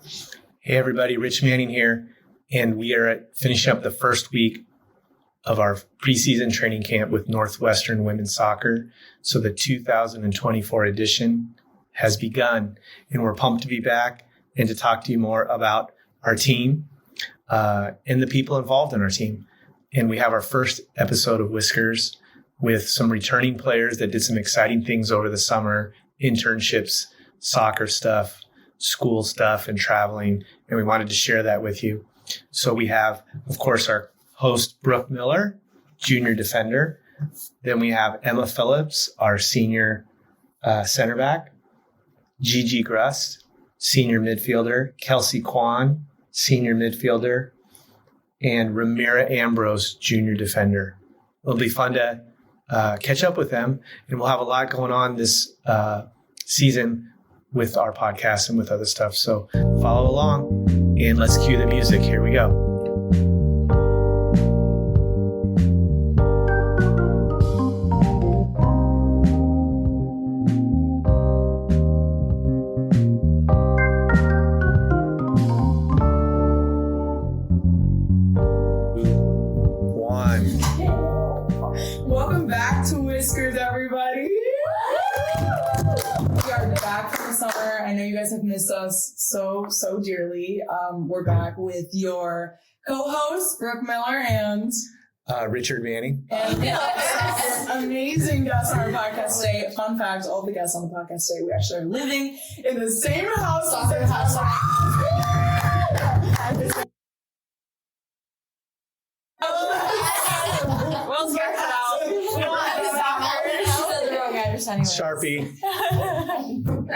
Hey everybody, Rich Manning here, and we are finishing up the first week of our preseason training camp with Northwestern Women's Soccer. So the 2024 edition has begun, and we're pumped to be back and to talk to you more about our team and the people involved in our team. And we have our first episode of Whiskers with some returning players that did some exciting things over the summer, internships, soccer stuff, school stuff, and traveling. And we wanted to share that with you. So we have, of course, our host, Brooke Miller, junior defender. Then we have Emma Phillips, our senior center back. Gigi Grust, senior midfielder. Kelsey Kwon, senior midfielder. And Ramira Ambrose, junior defender. It'll be fun to catch up with them. And we'll have a lot going on this season with our podcast and with other stuff. So follow along and let's cue the music. Here we go. Welcome back to Whiskers, everybody. We are back from the summer. I know you guys have missed us so dearly. We're back with your co-host, Brooke Miller, and Richard Manning. And an amazing guest on our podcast today. Fun fact, all the guests on the podcast today, we actually are living in the same house. We'll check it out. Sharpie.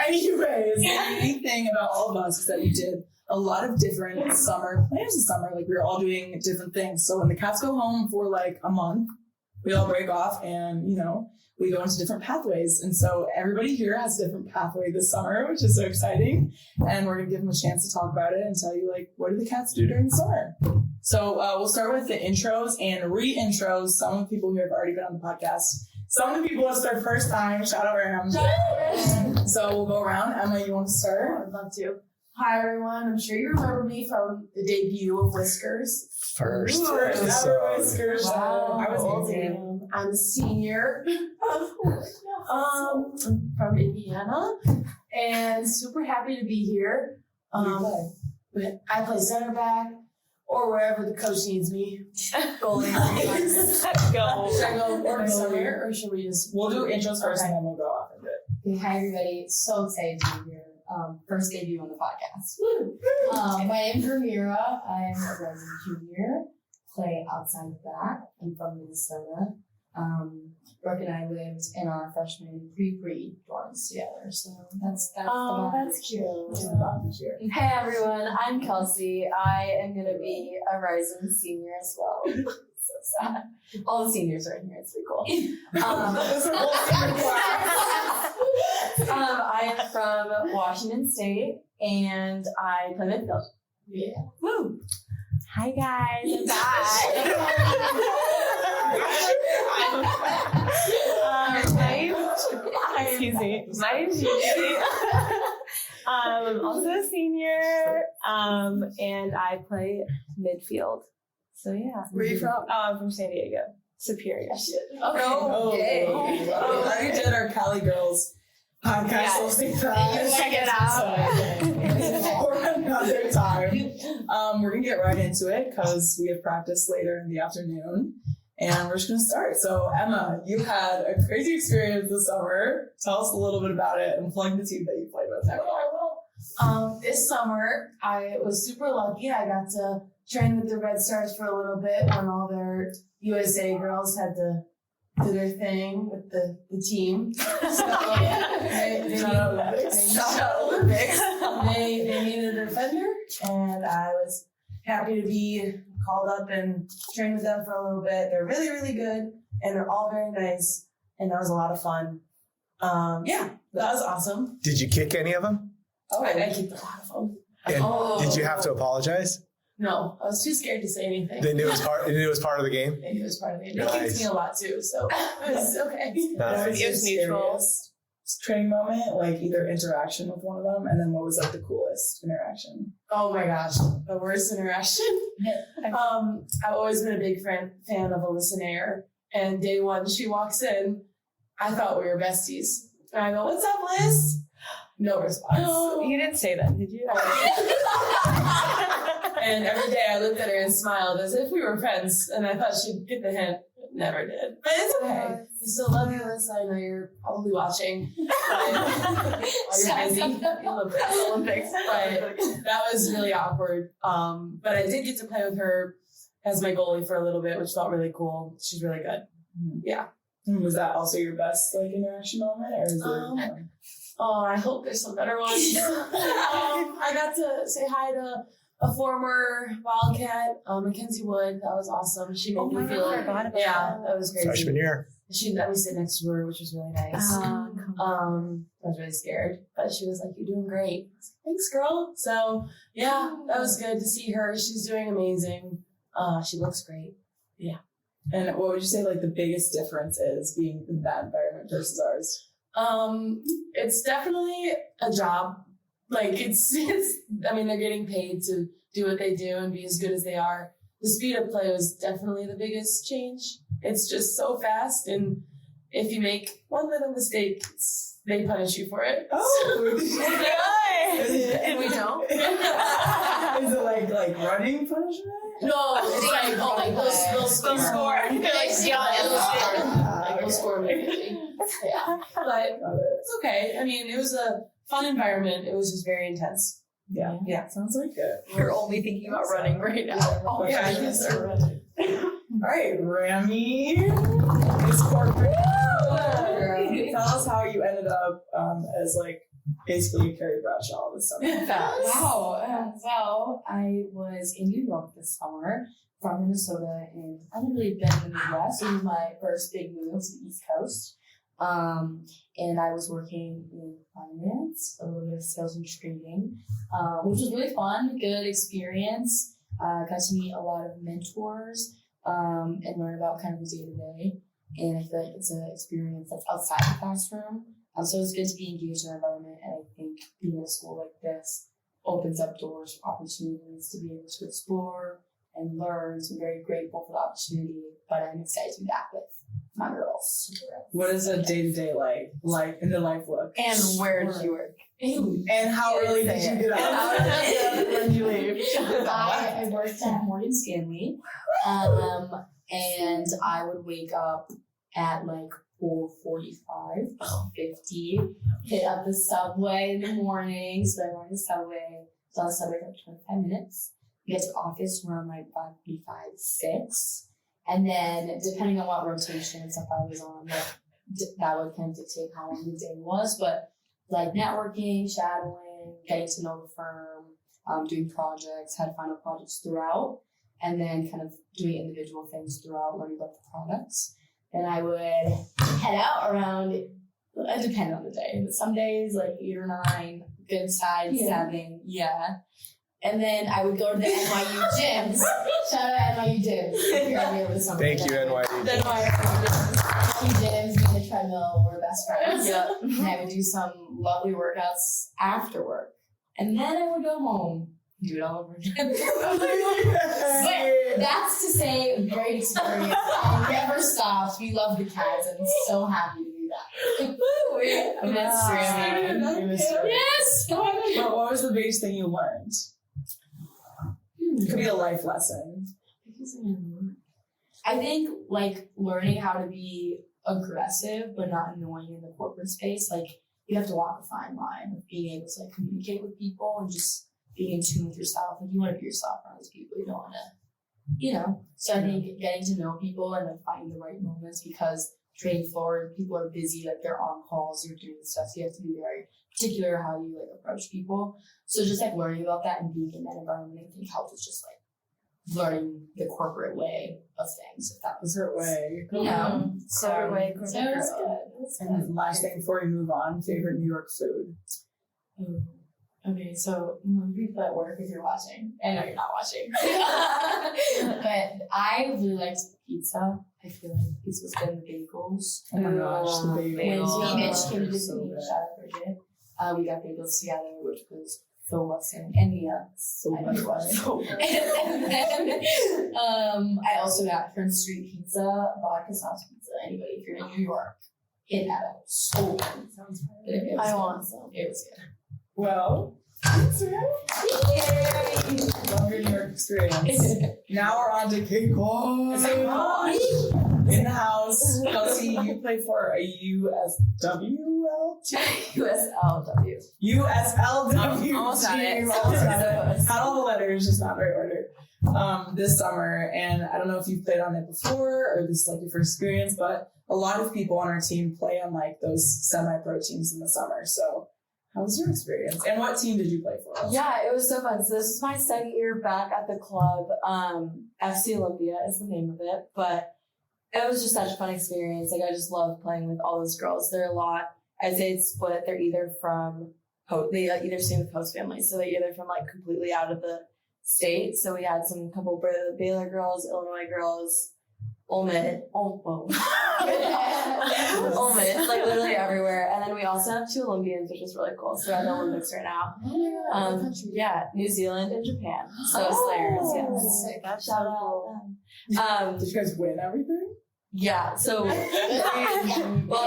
Anyways, the unique thing about all of us is that we did a lot of different summer plans this summer. Like, we were all doing different things. So when the cats go home for like a month, we all break off and, we go into different pathways. And so everybody here has a different pathway this summer, which is so exciting. And we're going to give them a chance to talk about it and tell you, what do the cats do during the summer? So we'll start with the intros and re-intros. Some of the people who have already been on the podcast. Some of the people, it's their first time. Shout out Ram. So we'll go around. Emma, you want to start? I'd love to. Hi, everyone. I'm sure you remember me from the debut of Whiskers. First ever Whiskers. Wow. I was 18. I'm a senior from Indiana and super happy to be here. But I play center back or wherever the coach needs me. Goalie. Let's go. Should I go over summer or should we just... We'll do intros first and then we'll go off of it. Hi, everybody. So excited to be here. First debut on the podcast. My name's Ramira. I'm a rising junior. Play outside the back. I'm from Minnesota. Brooke and I lived in our freshman pre dorms together. So that's that's cute. Hey everyone, I'm Kelsey. I am gonna be a rising senior as well. So sad. All the seniors are in here. It's pretty cool. I am from Washington State and I play midfield. Yeah. Woo! Hi guys, I'm back. Excuse me. My name's Gigi. I'm also a senior, and I play midfield. So yeah. Where are you from? I'm from San Diego, Superior. Okay. We already did our Cali Girls podcast. Yeah. We'll see that. Check it out. For another time. We're going to get right into it because we have practice later in the afternoon. And we're just going to start. So, Emma, you had a crazy experience this summer. Tell us a little bit about it and plug the team that you played with. This summer, I was super lucky. I got to train with the Red Stars for a little bit when all their USA girls had to do their thing with the team. So they needed a defender, and I was happy to be called up and trained with them for a little bit. They're really, really good, and they're all very nice, and that was a lot of fun. That was awesome. Did you kick any of them? Oh, I kicked a lot of them. And did you have to apologize? No, I was too scared to say anything. They knew it was part of the game? They knew it was part of the game. They Nice. kicked me a lot too, so it was okay. Nice. It was neutral. Training moment, either interaction with one of them, and then what was the coolest interaction? Oh my gosh, the worst interaction. I've always been a big fan of Alyssa Nair, and day one she walks in. I thought we were besties, and I go, "What's up, Liz?" No response. You didn't say that, did you? And every day I looked at her and smiled as if we were friends, and I thought she'd get the hint. Never did, but it's okay. I still love you, Alyssa. I know you're probably watching. While you're busy, Olympics. But that was really awkward. But I did get to play with her as my goalie for a little bit, which felt really cool. She's really good. Yeah. And was that also your best like interaction moment, or is it? Oh, I hope there's some better ones. I got to say hi to a former Wildcat, Mackenzie Wood. That was awesome. She made me feel like, that was crazy. Freshman year. She let me sit next to her, which was really nice. I was really scared, but she was like, "You're doing great." I was like, "Thanks, girl." So yeah, that was good to see her. She's doing amazing. She looks great. Yeah. And what would you say like the biggest difference is being in that environment versus ours? It's definitely a job. Like it's, I mean, they're getting paid to do what they do and be as good as they are. The speed of play was definitely the biggest change. It's just so fast. And if you make one little mistake, they punish you for it. Oh, And we don't. Is it like running punishment? No, it's like, they'll score. They're like, they'll score immediately. Yeah. But it's okay. I mean, it was a fun environment. It was just very intense. Yeah. Yeah. Sounds like it. You're only thinking about running right now. Oh, yeah. All right, Rami. Miss Corporate. Tell us how you ended up as like basically Carrie Bradshaw this summer. Wow. Well, I was in New York this summer from Minnesota, and I haven't really been in the Midwest. It was my first big move to the East Coast. And I was working in finance, a little bit of sales and trading, which was really fun, good experience. Got to meet a lot of mentors and learn about kind of the day-to-day. And I feel like it's an experience that's outside the classroom. So it's good to be engaged in our environment. And I think being in a school like this opens up doors for opportunities to be able to explore and learn. So I'm very grateful for the opportunity, but I'm excited to be back with my girls. What is a day-to-day like in the life look? And where did you work? And how early did you get up? When did you leave? I worked at Morgan Stanley, and I would wake up at like 4:45, 50, hit up the subway in the morning. So I ride the subway. So on the subway for like 25 minutes. Get to the office around like 5:45, 6. And then depending on what rotation and stuff I was on, like that would kind of dictate how long the day was. But like networking, shadowing, getting to know the firm, doing projects, had final projects throughout, and then kind of doing individual things throughout, learning about the products. Then I would head out around, it depended on the day, but some days like 8 or 9, good side, 7, And then I would go to the NYU gyms. Shout out NYU gyms. If you're out here with something. Thank you, NYU. The NYU gyms, me and the treadmill were best friends. And I would do some lovely workouts after work. And then I would go home, do it all over again. But that's to say, great experience. I never stopped. We love the cats. I'm so happy to do that. Yes. But what was the biggest thing you learned? It could be a life lesson. I think like learning how to be aggressive but not annoying in the corporate space. Like you have to walk a fine line of being able to like communicate with people and just being in tune with yourself. Like you want to be yourself around these people. You don't want to, So I think getting to know people and then finding the right moments, because trading floor, people are busy, like they're on calls, you're doing stuff. So you have to be very particular how you like approach people. So just like learning about that and being in that environment, I think helped with just like learning the corporate way of things. If that was Corporate way. So Corporate way, it was good. It was And good. then last thing before we move on, favorite New York food. Okay, so people at work, if you're watching, I know you're not watching, but I really liked pizza. I feel like pizza was good in the bagels. Oh my gosh, the bagels. When Mitch came to They're visit so me, good. shout out Bridget, we got bagels together, which was Phillips and India. So I know you watch. so And then I also got Prince Street Pizza, vodka sauce pizza. Anybody, if you're in New York, hit that up. So good. Sounds It was I good. want some. It was good. well. Yay! Love your New York experience. Now we're on to Kwon. In the house. Kelsey, you play for a USWL team? USLW. USLW Almost got it. team. Almost got it. Had all the letters, just not right order. This summer, and I don't know if you've played on it before or this is like your first experience, but a lot of people on our team play on like those semi-pro teams in the summer. So how was your experience? And what team did you play for? Yeah, it was so fun. So this is my second year back at the club. FC Olympia is the name of it, but it was just such a fun experience. Like I just love playing with all those girls. They're a lot. I'd say it's split. They're either from they either stay with host families, so they're either from like completely out of the state. So we had couple Baylor girls, Illinois girls, Ole Miss, like literally everywhere. And then we also have 2 Olympians, which is really cool. So we're at the Olympics right now. Yeah, New Zealand and Japan. So Slayers, That's yes. sick. Shout out them. Did you guys win everything? Yeah, so well,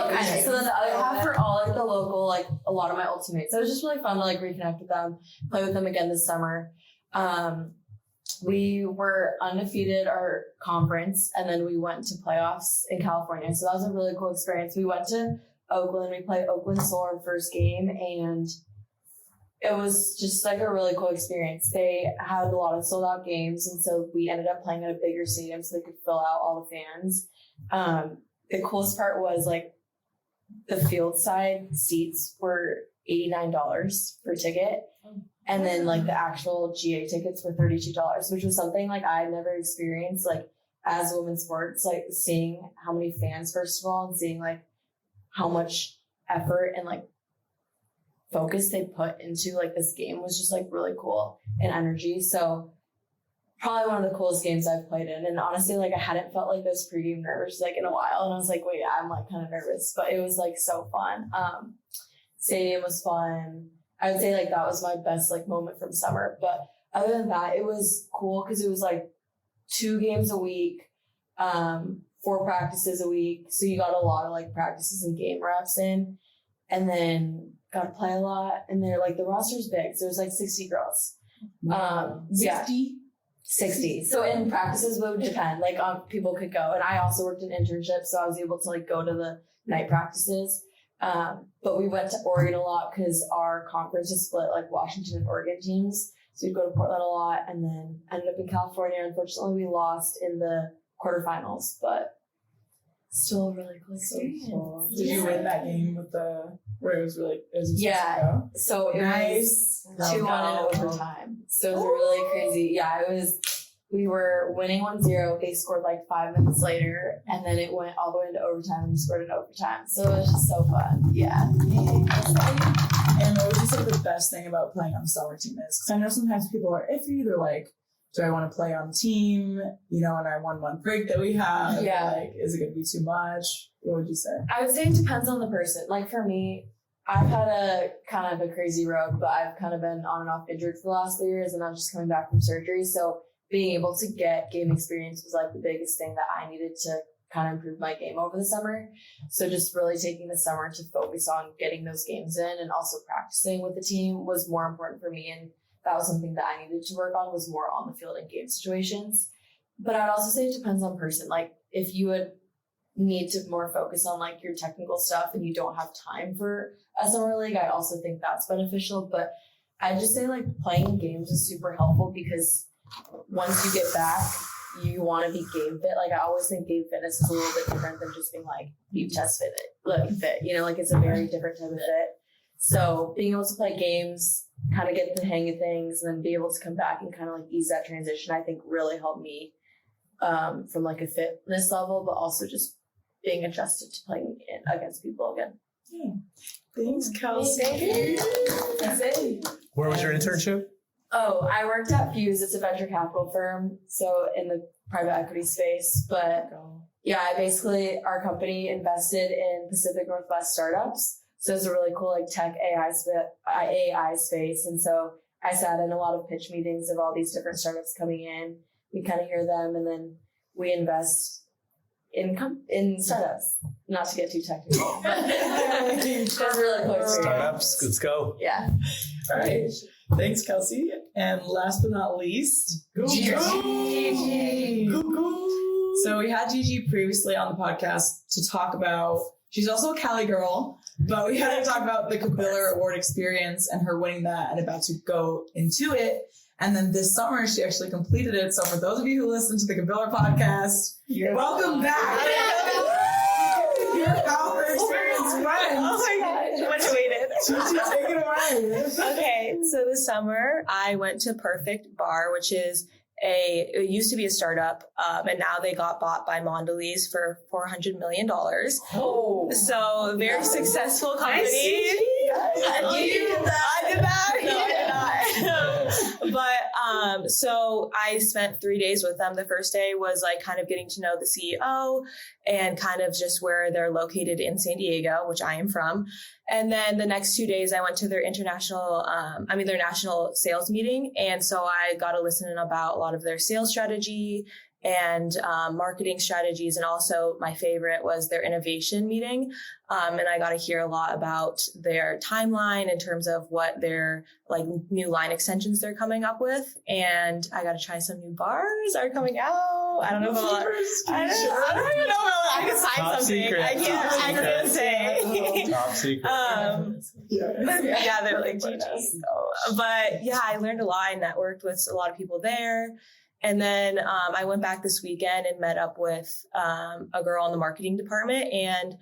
kind of. So then the other half for all like the local, like a lot of my old teammates. So it was just really fun to like reconnect with them, play with them again this summer. We were undefeated our conference, and then we went to playoffs in California. So that was a really cool experience. We went to Oakland. We played Oakland Soul our first game, and it was just like a really cool experience. They had a lot of sold out games, and so we ended up playing at a bigger stadium so they could fill out all the fans. The coolest part was like the field side seats were $89 per ticket. And then like the actual GA tickets were $32, which was something like I had never experienced like as women's sports, like seeing how many fans first of all and seeing like how much effort and like focus they put into like this game was just like really cool and energy. So probably one of the coolest games I've played in. And honestly, like I hadn't felt like those pregame nerves like in a while. And I was like, wait, I'm like kind of nervous, but it was like so fun. Stadium was fun. I would say like that was my best like moment from summer. But other than that, it was cool because it was like 2 games a week, 4 practices a week. So you got a lot of like practices and game reps in, and then got to play a lot. And they're like the roster's big, so there's like 60 girls. 60. So in practices would depend. Like people could go, and I also worked in internships, so I was able to like go to the night practices. But we went to Oregon a lot because our conference is split like Washington and Oregon teams. So we'd go to Portland a lot, and then ended up in California. Unfortunately, we lost in the quarterfinals, but still a really cool experience. Cool. Did you win that game with where it was really Yeah. So it was 2-1 in overtime. So it was really crazy. Yeah, it was. We were winning 1-0. They scored like 5 minutes later, and then it went all the way into overtime, and we scored in overtime. So it was just so fun. Yeah. And what would you say the best thing about playing on a summer team is? Because I know sometimes people are iffy. They're like, do I want to play on team? You know, in our 1 month break that we have, like, is it going to be too much? What would you say? I would say it depends on the person. Like for me, I've had a kind of a crazy road, but I've kind of been on and off injured for the last 3 years, and I'm just coming back from surgery. So being able to get game experience was like the biggest thing that I needed to kind of improve my game over the summer. So just really taking the summer to focus on getting those games in and also practicing with the team was more important for me. And that was something that I needed to work on, was more on the field and game situations. But I'd also say it depends on person. Like if you would need to more focus on like your technical stuff and you don't have time for a summer league, I also think that's beneficial. But I just say like playing games is super helpful because once you get back, you want to be game fit. Like I always think game fitness is a little bit different than just being like you test fit, you know, like it's a very different type of fit. So being able to play games, kind of get the hang of things, and then be able to come back and kind of like ease that transition, I think really helped me from like a fitness level, but also just being adjusted to playing against people again. Yeah. Thanks, Kelsey. That's it. Where was your internship? Oh, I worked at Fuse. It's a venture capital firm, so in the private equity space. But yeah, our company invested in Pacific Northwest startups. So it's a really cool like tech AI space. And so I sat in a lot of pitch meetings of all these different startups coming in. We kind of hear them, and then we invest in startups. Not to get too technical, but it's really cool experience. Startups, let's go. Yeah. All right. Thanks, Kelsey. And last but not least, Gigi. So we had Gigi previously on the podcast to talk about, she's also a Cali girl, but we had to talk about the Kabiller Award experience and her winning that and about to go into it. And then this summer, she actually completed it. So for those of you who listen to the Kabiller podcast, welcome back. Your power experience friends. Oh my gosh, much waited. Gigi, take it away. Okay, so this summer I went to Perfect Bar, which is it used to be a startup, and now they got bought by Mondelez for $400 million. Oh. So a very successful company. I did that. No, I did not. But so I spent 3 days with them. The first day was like kind of getting to know the CEO and kind of just where they're located in San Diego, which I am from. And then the next 2 days I went to their their national sales meeting. And so I got to listen in about a lot of their sales strategy and marketing strategies. And also my favorite was their innovation meeting. And I got to hear a lot about their timeline in terms of what their like new line extensions they're coming up with. And I got to try some new bars are coming out. I don't know if I don't even know if I can sign Top something. secret. I can't say. Top secret. Yeah, they're like genius. So, but yeah, I learned a lot. I networked with a lot of people there. And then I went back this weekend and met up with a girl in the marketing department. And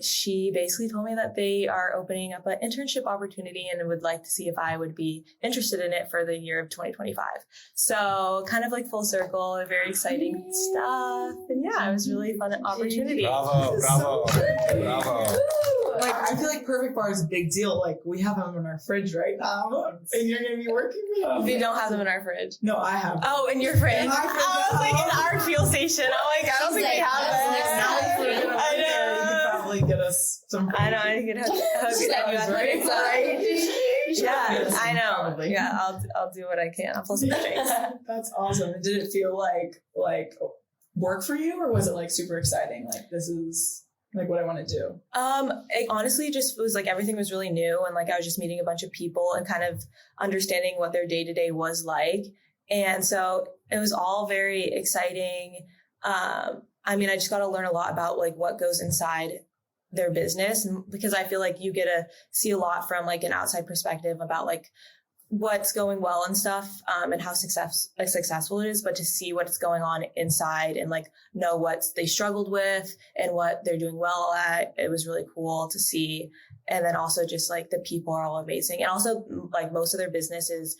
she basically told me that they are opening up an internship opportunity and would like to see if I would be interested in it for the year of 2025. So kind of like full circle, very exciting stuff. And yeah, it was really fun opportunity. Bravo. Like, I feel like Perfect Bar is a big deal. Like, we have them in our fridge right now, and you're going to be working with them. We don't have them in our fridge. No, I have. Oh, in your fridge. In my fridge. I was like in our fuel station. Oh my god, I don't think we have it. I know. You can probably get us some. I know. I could hook you up. Yeah, I know. Probably. Yeah, I'll do what I can. I'll pull some strings. That's awesome. And did it feel like work for you, or was it like super exciting? Like, this is like what I want to do. It honestly just was like everything was really new, and like I was just meeting a bunch of people and kind of understanding what their day to day was like, and so it was all very exciting. I mean, I just got to learn a lot about like what goes inside their business, and because I feel like you get to see a lot from like an outside perspective about like what's going well and stuff, and how successful it is, but to see what's going on inside and like know what they struggled with and what they're doing well at. It was really cool to see. And then also just like the people are all amazing. And also like most of their business is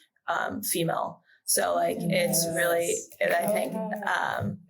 female. So like it's really, I think,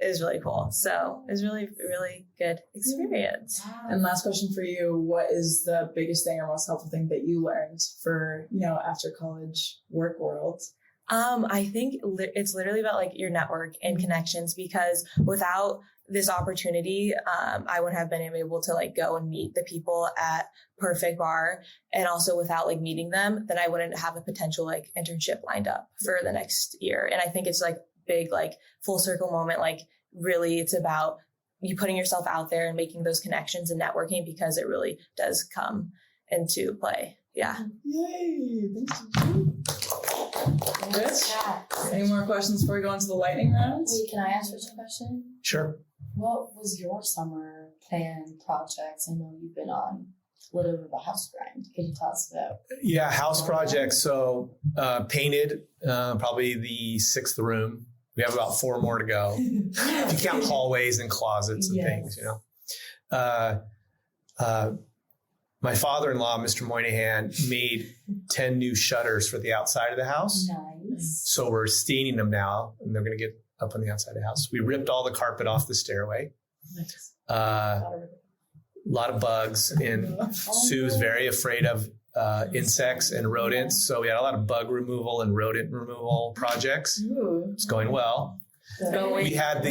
is really cool. So it was really, really good experience. And last question for you: what is the biggest thing or most helpful thing that you learned for after college work world? I think it's literally about like your network and connections, because without this opportunity, I wouldn't have been able to like go and meet the people at Perfect Bar, and also without like meeting them, then I wouldn't have a potential like internship lined up for the next year. And I think it's like big, like full circle moment. Like really it's about you putting yourself out there and making those connections and networking, because it really does come into play. Yeah. Yay. Rich, any more questions before we go into the lightning round? Wait, can I ask Rich a question? Sure. What was your summer plan projects? I know you've been on a little bit of a house grind. Could you tell us about? Yeah, house projects. So painted probably the 6th room. We have about 4 more to go. If you count hallways and closets and things, my father-in-law, Mr. Moynihan, made 10 new shutters for the outside of the house. Nice. So we're staining them now, and they're going to get up on the outside of the house. We ripped all the carpet off the stairway. Nice. A lot of bugs, and Sue's very afraid of insects and rodents. So we had a lot of bug removal and rodent removal projects. Ooh. It's going well. We had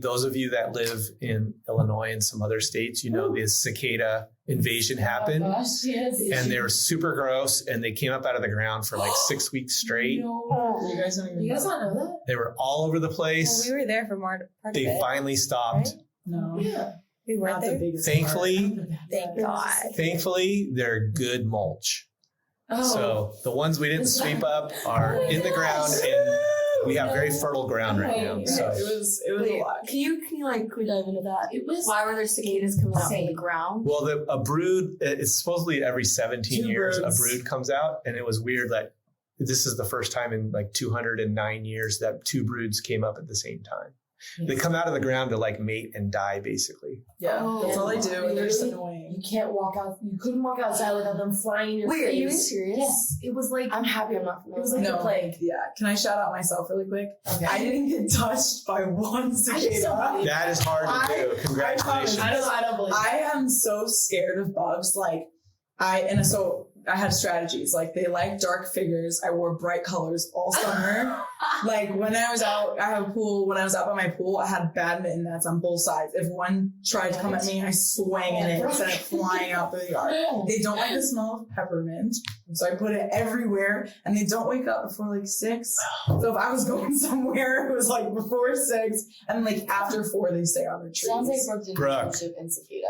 those of you that live in Illinois and some other states, the cicada invasion happened. Oh, gosh, yes. And they were super gross, and they came up out of the ground for like 6 weeks straight. No. You guys don't even You guys know. not know that? They were all over the place. Well, we were there for part of They it. finally stopped. Right? No. Yeah. We weren't Not the there. biggest Thankfully, part. Thank God. Thankfully, they're good mulch. Oh. So the ones we didn't sweep up are in the ground, and we have very fertile ground right now. So It was a Wait, lot. can you dive into that? It was Why were there cicadas coming out of the insane. ground? well, a brood. It's supposedly every 17 Two years broods. a brood comes out, and it was weird that this is the first time in like 209 years that 2 broods came up at the same time. They come out of the ground to like mate and die, basically. Yeah, Oh, that's all they do, and they're just really? annoying. You can't walk out. You couldn't walk outside without them flying in your Wait, face. are you serious? Yes. It was like I'm happy I'm not it familiar. was like No. the plague. Yeah, can I shout out myself really quick? Okay. I didn't get touched by one cicada. don't That is hard to do. Congratulations. I don't believe. I am so scared of bugs. Like so I had strategies. Like they like dark figures. I wore bright colors all summer. Like when I was out, I have a pool. When I was out by my pool, I had badminton nets on both sides. If one tried to come at me, I swang in it and sent it flying out through the yard. They don't like the smell of peppermint, so I put it everywhere. And they don't wake up before like 6. So if I was going somewhere, it was like before 6, and like after 4, they stay on their trees. Sounds like Brooke did Brooke. internship in cicada.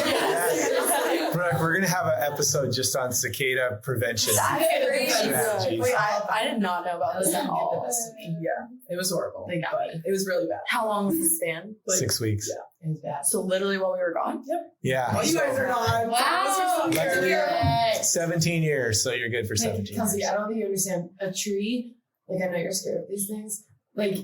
Brooke, Brooke, we're going to have an episode just on cicada prevention. That's crazy. Strategies. Wait, I did not know about this at all. Yeah, it was horrible. They got but it was really bad. How long was the span? Like, 6 weeks. Yeah. It was bad. So literally while we were gone? Yeah. Oh, you guys are gone. Wow. Luckily, Yes. 17 years, so you're good for 17 Kelsey, years. I don't think you understand. A tree, like I know you're scared of these things. Like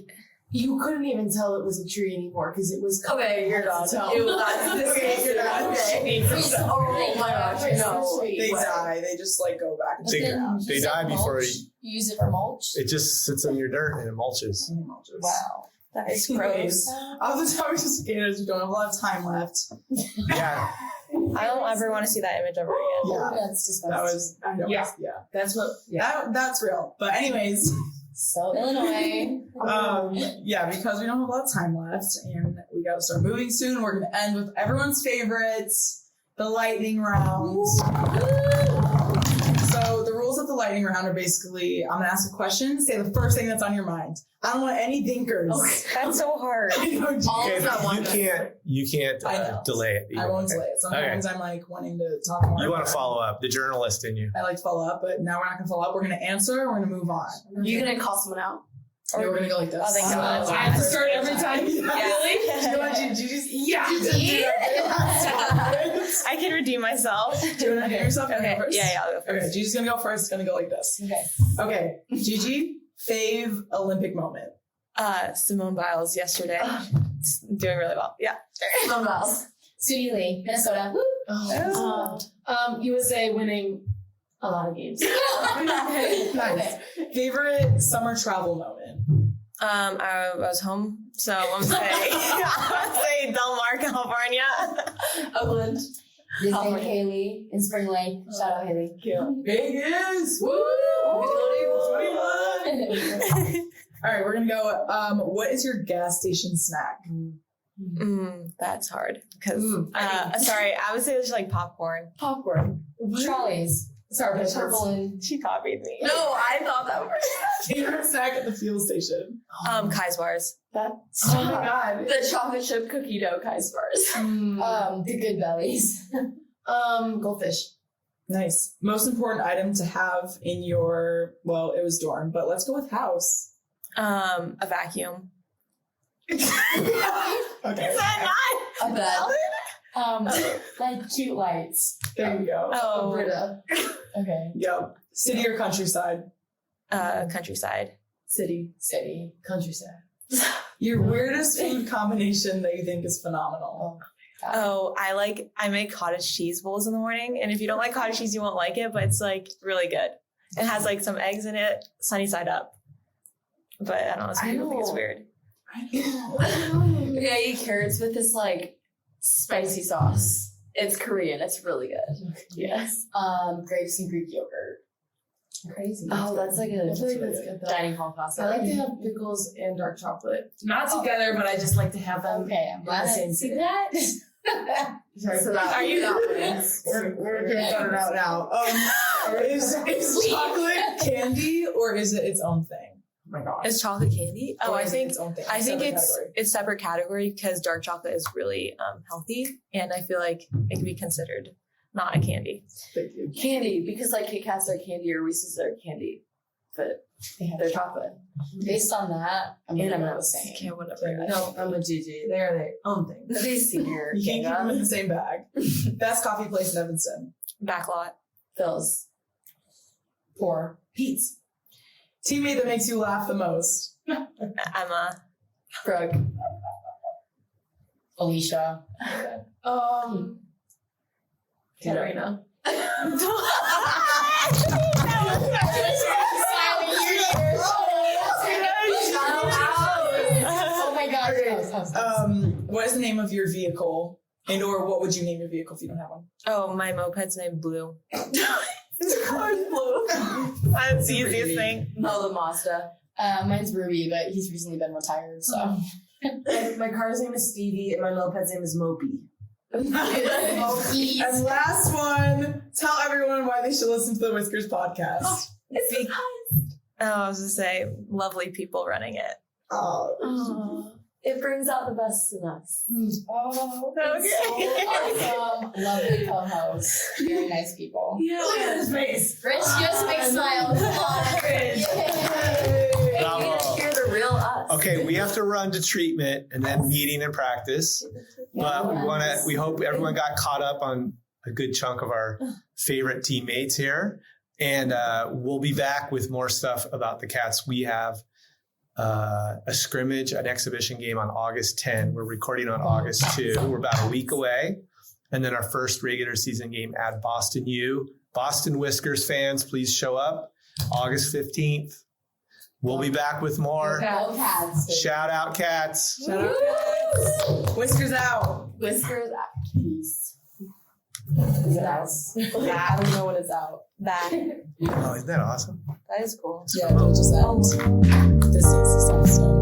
you couldn't even tell it was a tree anymore because it was. Okay, you're done. It was not Okay, you're done. Okay. Oh my gosh, no. They die. They just like go back. They- they die before you use it for mulch. It just sits in your dirt and it mulches. Wow. That is gross. All the time with cicadas, we don't have a lot of time left. Yeah. I don't ever want to see that image ever again. Yeah, That's disgusting. that was. I know. Yeah. Yeah. That's what. Yeah. That's real. But anyways, So Illinois. yeah, because we don't have a lot of time left, and we got to start moving soon. We're gonna end with everyone's favorites, the lightning round. So the rules of the lightning round are basically, I'm gonna ask a question, say the first thing that's on your mind. I don't want any thinkers. That's so hard. I know, Okay, that one. you can't I know. delay it. I won't delay it. Sometimes I'm like wanting to talk more. You want to follow up, the journalist in you. I like to follow up, but now we're not gonna follow up. We're gonna answer. We're gonna move on. You gonna call someone out? Yeah, we're gonna go like this. Oh, thank God. I I have to start every time. Really? You want to just I can redeem myself. Do you want to name yourself? Okay. Go first? Yeah, I'll go first. Okay, Gigi's gonna go first. It's gonna go like this. Okay. Okay, Gigi, fave Olympic moment. Simone Biles yesterday. It's doing really well. Yeah. Someone else. Sudie Lee, Minnesota. USA winning a lot of games. Nice. Favorite summer travel moment. I was home, so I'm gonna say Del Mar, California. Oakland. Disney and Haley in Spring Lake. Shout out Haley. Vegas. Woo! 21. All right, we're gonna go. What is your gas station snack? That's hard because Mm. sorry, I would say it's like popcorn. Popcorn. Trolleys. Sorry, but purple and She copied me. No, I thought that was Favorite snack at the fuel station. Kaisbars. that. oh my god. The chocolate chip cookie dough Kai's bars. The good bellies. Goldfish. Nice. Most important item to have in your, well, it was dorm, but let's go with house. A vacuum. Okay. Is that A bed. Like cute lights. There you go. not? A Oh, Brita. Okay. Yep. City or countryside? countryside. City. City. Countryside. Your weirdest food combination that you think is phenomenal. Oh, I make cottage cheese bowls in the morning, and if you don't like cottage cheese, you won't like it, but it's like really good. It has like some eggs in it, sunny side up. But I don't know, some people think it's weird. Yeah, I eat carrots with this like spicy sauce. It's Korean. It's really good. Yes. Grapes and Greek yogurt. Crazy. Oh, that's like I feel like that's good though. dining hall classic. I like to have pickles and dark chocolate. Not together, but I just like to have them. Okay, I'm glad I same didn't see thing. that. Sorry. So that Are you- We're gonna cut it out now. Is chocolate candy or is it its own thing? Oh my god. Is chocolate candy? Oh, Or I is it think its own thing? I think Separate it's category? it's separate category because dark chocolate is really healthy, and I feel like it can be considered not a candy. Thank you. candy, because like Kit Kats are candy or Reese's are candy, but they're chocolate. Based on that, I'm And gonna I'm go not the same. Can't whatever. No, I'm a GG. They're their own thing. They senior You can't keep them in Kinga. the same bag. Best coffee place in Evanston. Backlot. Phil's. Or Pete's. Teammate that makes you laugh the most. Emma. Brooke. Alicia. Katarina. Oh my god. What is the name of your vehicle? And or what would you name your vehicle if you don't have one? Oh, my moped's named Blue. It's car's blue. That's the easiest thing. Oh, the Mazda. Mine's Ruby, but he's recently been retired, so. My car's name is Stevie and my moped's name is Mopey. Mokies. And last one, tell everyone why they should listen to the Whiskers podcast. Be- I was gonna say, lovely people running it. Oh. It brings out the best in us. Oh, that's so awesome. Lovely co-host. Very nice people. Look at his face. Rich, just big smile. Come on. Yay. Bravo. You're the real us. Okay, we have to run to treatment and then meeting and practice. But we hope everyone got caught up on a good chunk of our favorite teammates here. And we'll be back with more stuff about the Cats. We have a scrimmage, an exhibition game on August 10. We're recording on August 2. We're about a week away. And then our first regular season game at Boston U. Boston Whiskers fans, please show up August 15th. We'll be back with more. Go Cats. Shout out Cats. Shout out Cats. Whiskers out. Whiskers out. Peace. Yes. I don't know when it's out. That Oh, isn't that awesome? that is cool. Yeah, just that. This is awesome.